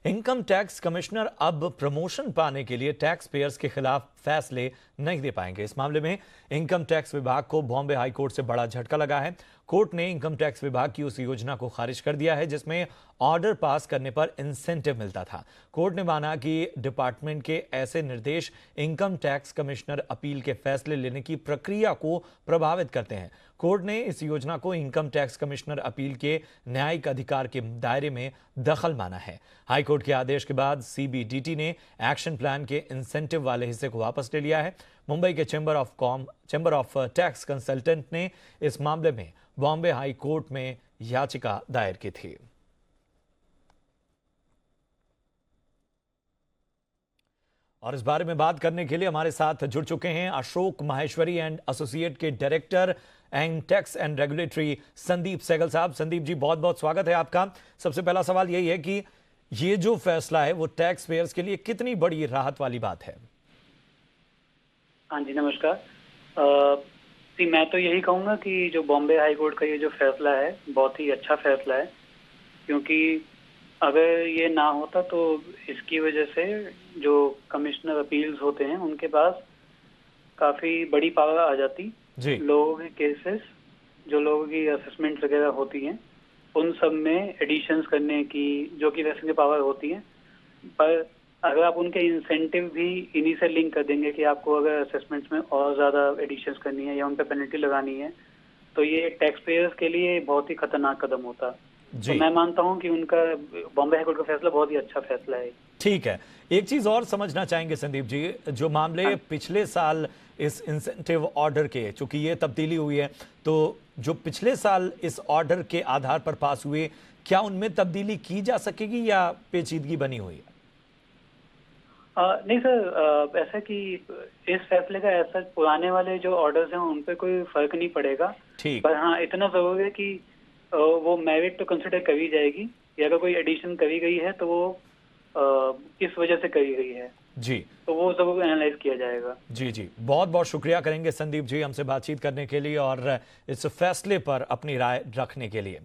Income tax commissioner अब promotion पाने के लिए टैक्स पेयर्स के खिलाफ फैसले नहीं दे पाएंगे। इस मामले में इनकम टैक्स विभाग को बॉम्बे हाई कोर्ट से बड़ा झटका लगा है। कोर्ट ने इनकम टैक्स विभाग की उस योजना को खारिज कर दिया है जिसमें ऑर्डर पास करने पर इंसेंटिव मिलता था। कोर्ट ने माना कि डिपार्टमेंट के ऐसे निर्देश इनकम टैक्स कमिश्नर अपील के फैसले लेने की प्रक्रिया को प्रभावित करते हैं। कोर्ट ने इस योजना को इनकम टैक्स कमिश्नर अपील के न्यायिक अधिकार के दायरे में दखल माना है। हाईकोर्ट के आदेश के बाद सीबीडीटी ने एक्शन प्लान के इंसेंटिव वाले हिस्से को वापस ले लिया है। मुंबई के चैम्बर ऑफ टैक्स कंसल्टेंट ने इस मामले में बॉम्बे हाई कोर्ट में याचिका दायर की थी। और इस बारे में बात करने के लिए हमारे साथ जुड़ चुके हैं अशोक माहेश्वरी एंड एसोसिएट के director and tax and regulatory Sandeep Sehgal साहब। संदीप जी, बहुत बहुत स्वागत है आपका। सबसे पहला सवाल यही है कि ये जो फैसला है वो टैक्स पेयर्स के लिए कितनी बड़ी राहत वाली बात है? हाँ जी, नमस्कार। मैं तो यही कहूँगा कि जो बॉम्बे हाई कोर्ट का ये जो फैसला है बहुत ही अच्छा फैसला है, क्योंकि अगर ये ना होता तो इसकी वजह से जो कमिश्नर अपील्स होते हैं उनके पास काफ़ी बड़ी पावर आ जाती। लोगों के केसेस, जो लोगों की असेसमेंट वगैरह होती हैं, उन सब में एडिशंस करने की जो कि वैसे की पावर होती है, पर अगर आप उनके इंसेंटिव भी इन्हीं से लिंक कर देंगे कि आपको अगर असेसमेंट्स में और ज़्यादा एडिशंस करनी है या उन पर पेनल्टी लगानी है, तो ये टैक्स पेयर्स के लिए बहुत ही खतरनाक कदम होता। तो मैं मानता हूं कि उनका बॉम्बे हाई कोर्ट का फैसला बहुत ही अच्छा फैसला है। ठीक है, एक चीज और समझना चाहेंगे संदीप जी, जो मामले पिछले साल इस इंसेंटिव ऑर्डर के, चूंकि ये तब्दीली हुई है, तो जो पिछले साल इस ऑर्डर के आधार पर पास हुए, क्या उनमें तब्दीली की जा सकेगी या पेचीदगी बनी हुई है? नहीं सर, ऐसा कि इस फैसले का ऐसा पुराने वाले जो ऑर्डर्स हैं उन पर कोई फर्क नहीं पड़ेगा। पर हाँ, इतना जरूर है कि वो मेरिट तो कंसिडर करी जाएगी या अगर कोई एडिशन करी गई है तो वो किस वजह से करी गई है जी, तो वो सब एनालाइज किया जाएगा। जी जी, बहुत बहुत शुक्रिया करेंगे संदीप जी हमसे बातचीत करने के लिए और इस फैसले पर अपनी राय रखने के लिए।